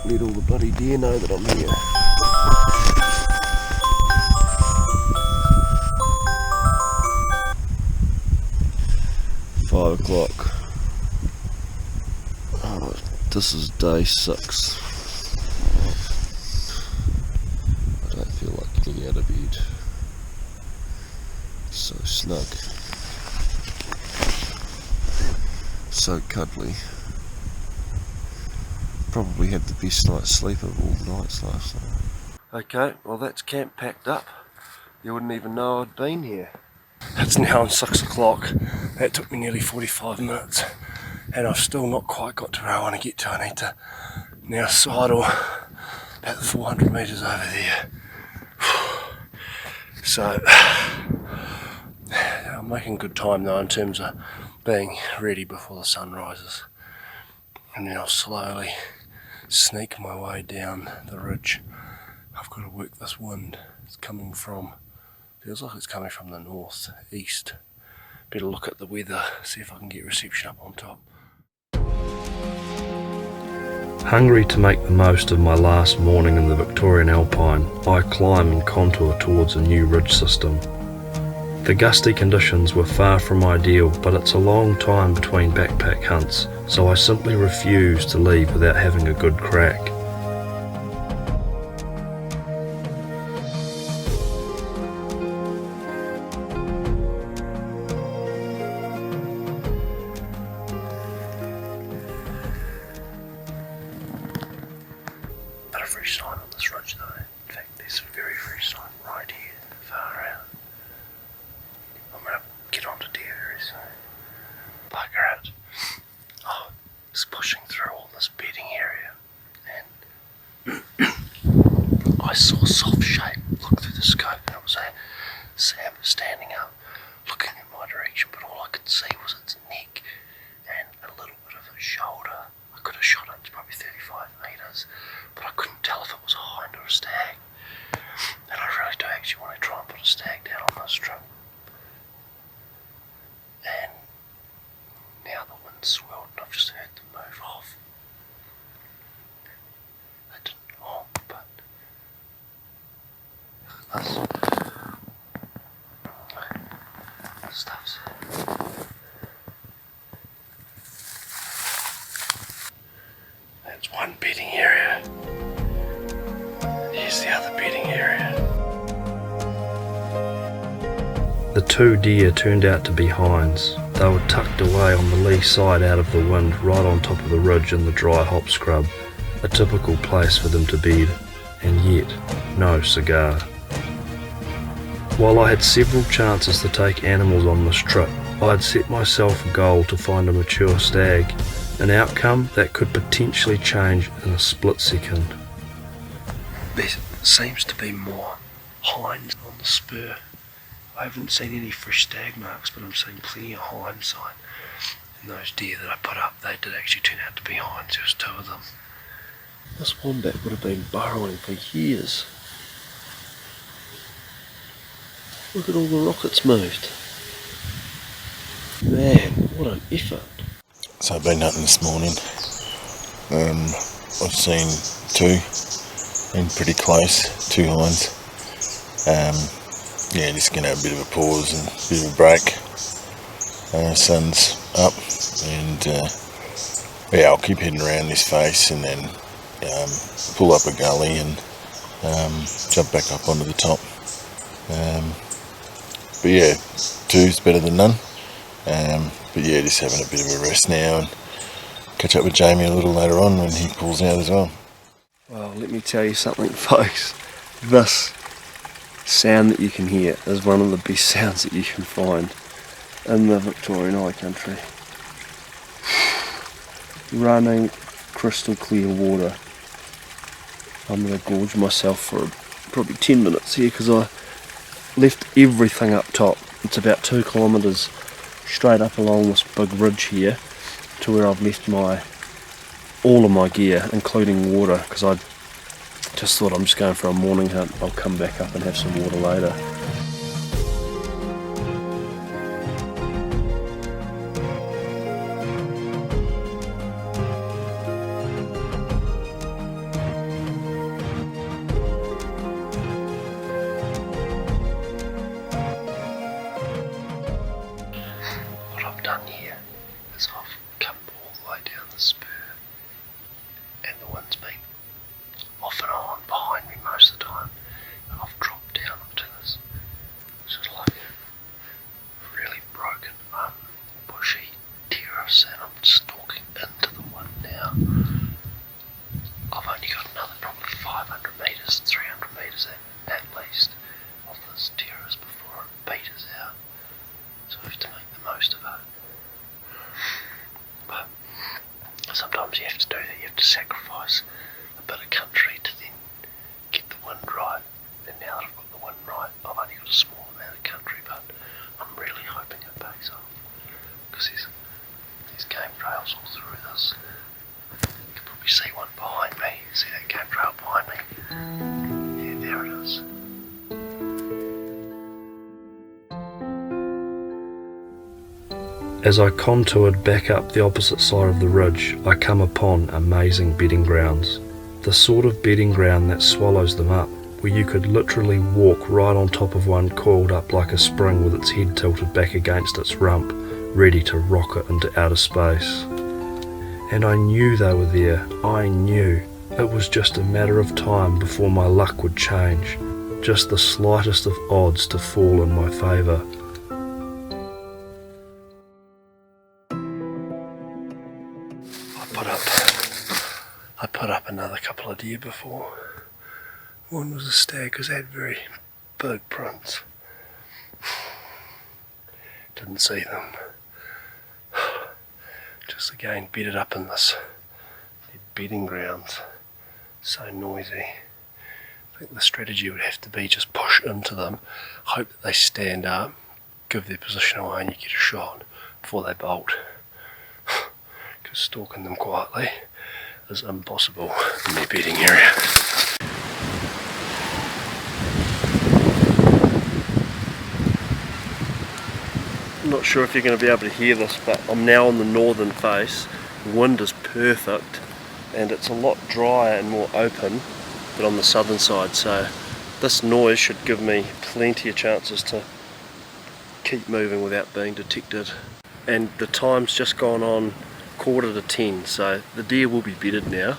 let all the bloody deer know that I'm here. O'clock. Oh, this is day 6. I don't feel like getting out of bed. So snug. So cuddly. Probably had the best night's sleep of all nights last night. Okay, well that's camp packed up. You wouldn't even know I'd been here. It's now 6 o'clock. That took me nearly 45 minutes and I've still not quite got to where I want to get to. I need to now sidle about 400 metres over there. So I'm making good time though in terms of being ready before the sun rises. And then I'll slowly sneak my way down the ridge. I've got to work this wind. It's coming from, feels like it's coming from the north, east. Better look at the weather, see if I can get reception up on top. Hungry to make the most of my last morning in the Victorian Alpine, I climb and contour towards a new ridge system. The gusty conditions were far from ideal, but it's a long time between backpack hunts, so I simply refuse to leave without having a good crack. Not a fresh sign on this ridge though. In fact, there's a very fresh sign right here, far out. I'm going to get onto deer very soon. Bugger it. Oh, it's pushing through all this bedding area. And I saw a soft shape look through the scope and it was a Sam standing up, looking in my direction, but all I could see was its neck and a little bit of its shoulder. I could have shot it to probably 35 metres, but I couldn't tell if it was a hind or a stag. And I really do actually want to try and put a stag down on this trip. And now the wind's swelled and I've just heard them move off. They didn't honk, but this stuff's that's one bedding area. Here's the other bedding area. The two deer turned out to be hinds. They were tucked away on the lee side out of the wind, right on top of the ridge in the dry hop scrub, a typical place for them to bed, and yet no cigar. While I had several chances to take animals on this trip, I had set myself a goal to find a mature stag, an outcome that could potentially change in a split second. There seems to be more hinds on the spur. I haven't seen any fresh stag marks, but I'm seeing plenty of hind sign. And those deer that I put up, they did actually turn out to be hinds. There was 2 of them. This wombat would have been burrowing for years. Look at all the rockets moved. Man, what an effort. So I've been hunting this morning. I've seen 2, been pretty close, 2 hinds. Yeah, just going to have a bit of a pause and a bit of a break. Sun's up and yeah, I'll keep heading around this face and then pull up a gully and jump back up onto the top. But yeah, 2's better than none. But yeah, just having a bit of a rest now and catch up with Jamie a little later on when he pulls out as well. Well, let me tell you something, folks. This sound that you can hear is one of the best sounds that you can find in the Victorian High Country. Running crystal clear water. I'm going to gorge myself for probably 10 minutes here because I left everything up top. It's about 2 kilometres straight up along this big ridge here to where I've left all of my gear, including water, because I just thought I'm just going for a morning hunt. I'll come back up and have some water later. sometimes you have to do that. You have to sacrifice a bit of country to then get the wind right. And now that I've got the wind right, I've only got a small amount of country, but I'm really hoping it pays off, because there's game trails all through this. You can probably see one behind me. See that game trail behind me? Yeah, there it is. As I contoured back up the opposite side of the ridge, I come upon amazing bedding grounds. The sort of bedding ground that swallows them up, where you could literally walk right on top of one coiled up like a spring with its head tilted back against its rump, ready to rocket into outer space. And I knew they were there. I knew. It was just a matter of time before my luck would change, just the slightest of odds to fall in my favour. I put up another couple of deer before. One was a stag because they had very big prints. Didn't see them. Just again bedded up in this bedding grounds. So noisy. I think the strategy would have to be just push into them, hope that they stand up, give their position away and you get a shot before they bolt. Because stalking them quietly is impossible in their bedding area. I'm not sure if you're going to be able to hear this, but I'm now on the northern face. The wind is perfect and it's a lot drier and more open than on the southern side, so this noise should give me plenty of chances to keep moving without being detected. And the time's just gone on 9:45, so the deer will be bedded now,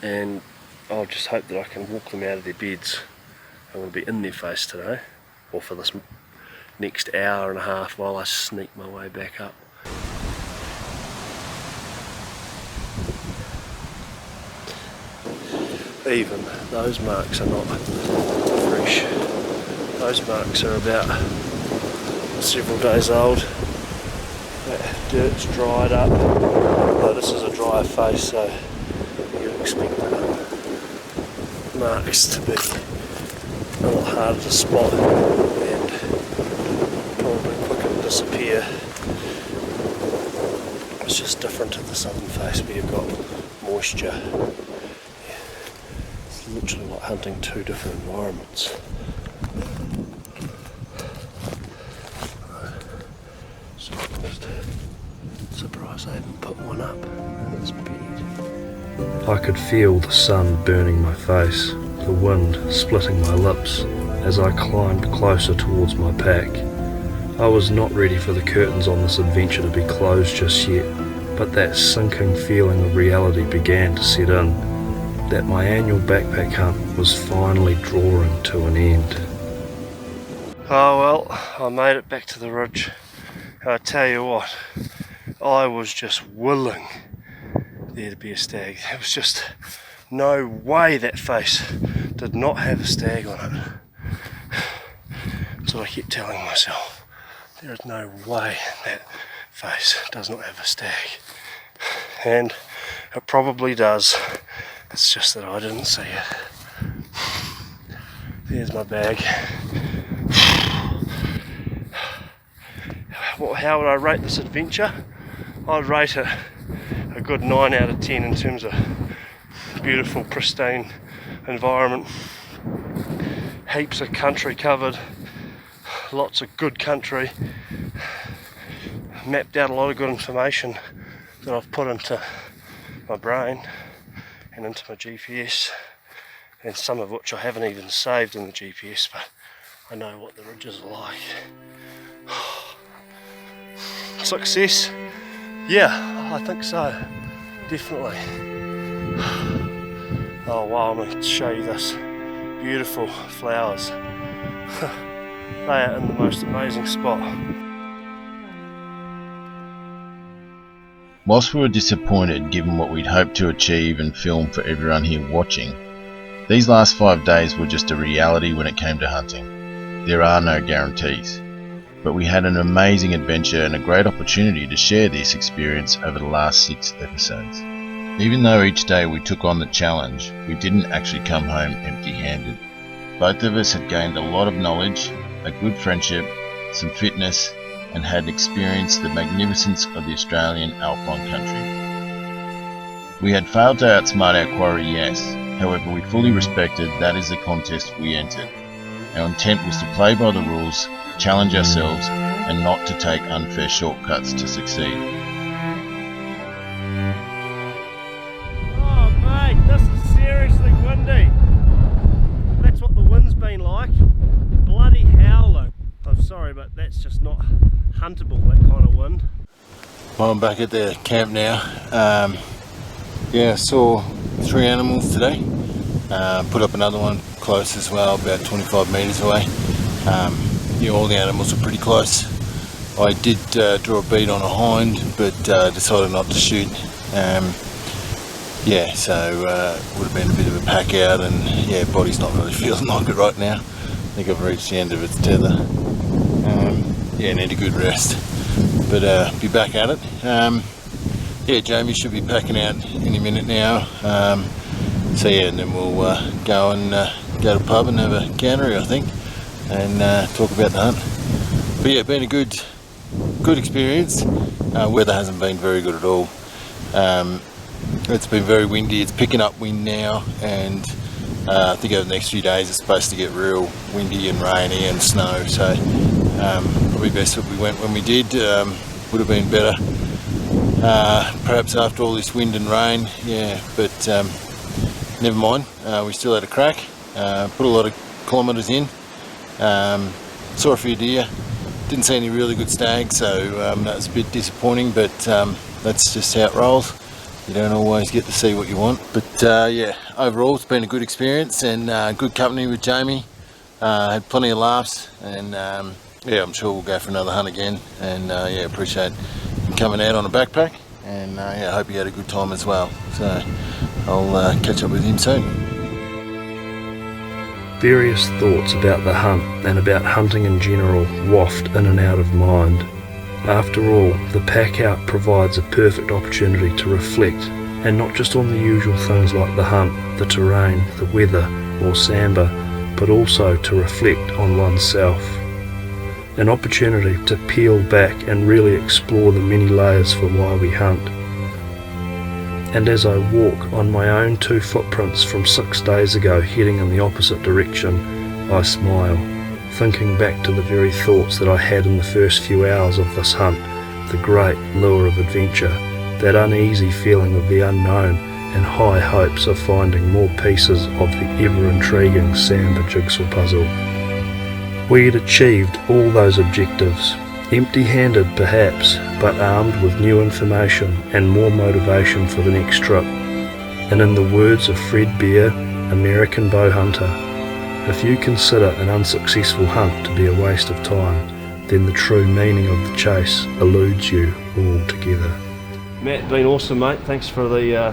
and I'll just hope that I can walk them out of their beds. I'm going to be in their face today, or for this next hour and a half while I sneak my way back up. Even those marks are not fresh. Those marks are about several days old. That dirt's dried up. Though this is a drier face, so you expect the marks to be a lot harder to spot and probably quicker to disappear. It's just different to the southern face where you've got moisture. Yeah. It's literally like hunting two different environments. So I'm just surprised I haven't put one up in its bed. I could feel the sun burning my face, the wind splitting my lips as I climbed closer towards my pack. I was not ready for the curtains on this adventure to be closed just yet, but that sinking feeling of reality began to set in, that my annual backpack hunt was finally drawing to an end. Oh well, I made it back to the ridge. I tell you what, I was just willing there to be a stag. There was just no way that face did not have a stag on it. So I kept telling myself, there is no way that face does not have a stag. And it probably does. It's just that I didn't see it. There's my bag. How would I rate this adventure? I'd rate it a good 9 out of 10 in terms of beautiful, pristine environment. Heaps of country covered, lots of good country. Mapped out a lot of good information that I've put into my brain and into my GPS, and some of which I haven't even saved in the GPS, but I know what the ridges are like. Success? Yeah, I think so, definitely. Oh wow, I'm going to show you this. Beautiful flowers. They are in the most amazing spot. Whilst we were disappointed given what we'd hoped to achieve and film for everyone here watching, these last 5 days were just a reality when it came to hunting. There are no guarantees, but we had an amazing adventure and a great opportunity to share this experience over the last 6 episodes. Even though each day we took on the challenge, we didn't actually come home empty-handed. Both of us had gained a lot of knowledge, a good friendship, some fitness, and had experienced the magnificence of the Australian Alpine country. We had failed to outsmart our quarry, yes, however we fully respected that is the contest we entered. Our intent was to play by the rules, challenge ourselves, and not to take unfair shortcuts to succeed. Oh mate, this is seriously windy. That's what the wind's been like. Bloody howling. I'm sorry, but that's just not huntable, that kind of wind. Well, I'm back at the camp now. I saw 3 animals today. Put up another one close as well, about 25 metres away. All the animals are pretty close. I did draw a bead on a hind, but decided not to shoot. Would have been a bit of a pack out, and body's not really feeling like it right now. I think I've reached the end of its tether. Need a good rest, but be back at it. Jamie should be packing out any minute now. And then we'll go to the pub and have a cannery, I think, and talk about the hunt. But been a good experience. Weather hasn't been very good at all. It's been very windy. It's picking up wind now, and I think over the next few days it's supposed to get real windy and rainy and snow. So probably best that we went when we did. Would have been better perhaps after all this wind and rain. But never mind. We still had a crack. Put a lot of kilometres in. Saw a few deer. Didn't see any really good stags, so that was a bit disappointing, but that's just how it rolls. You don't always get to see what you want. But overall it's been a good experience, and good company with Jamie. Had plenty of laughs, and I'm sure we'll go for another hunt again. And appreciate him coming out on a backpack, and I hope you had a good time as well. So I'll catch up with him soon. Various thoughts about the hunt and about hunting in general waft in and out of mind. After all, the pack out provides a perfect opportunity to reflect, and not just on the usual things like the hunt, the terrain, the weather, or Sambar, but also to reflect on oneself. An opportunity to peel back and really explore the many layers for why we hunt. And as I walk on my own 2 footprints from 6 days ago heading in the opposite direction, I smile, thinking back to the very thoughts that I had in the first few hours of this hunt, the great lure of adventure, that uneasy feeling of the unknown, and high hopes of finding more pieces of the ever-intriguing Sambar jigsaw puzzle. We had achieved all those objectives, empty-handed perhaps, but armed with new information and more motivation for the next trip. And in the words of Fred Bear, American bow hunter, if you consider an unsuccessful hunt to be a waste of time, then the true meaning of the chase eludes you altogether. Matt, been awesome, mate. Thanks for the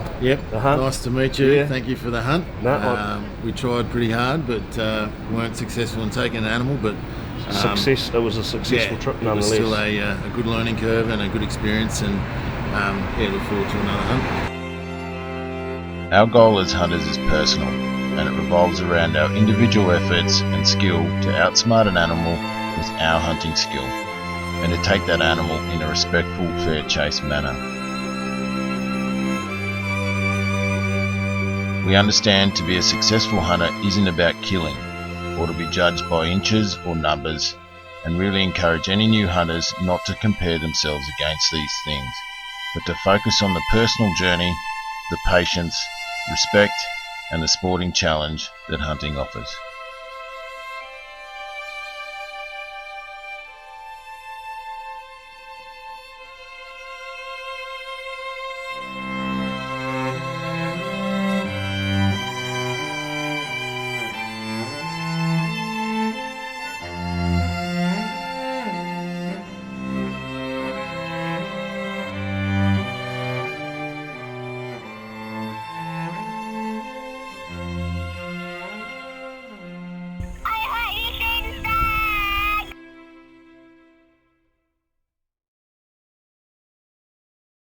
hunt. Nice to meet you. Yeah. Thank you for the hunt. We tried pretty hard, but weren't successful in taking an animal. But it was a successful trip nonetheless. It was still a good learning curve and a good experience, and look forward to another hunt. Our goal as hunters is personal, and it revolves around our individual efforts and skill to outsmart an animal with our hunting skill, and to take that animal in a respectful, fair chase manner. We understand to be a successful hunter isn't about killing, or to be judged by inches or numbers, and really encourage any new hunters not to compare themselves against these things, but to focus on the personal journey, the patience, respect, and the sporting challenge that hunting offers.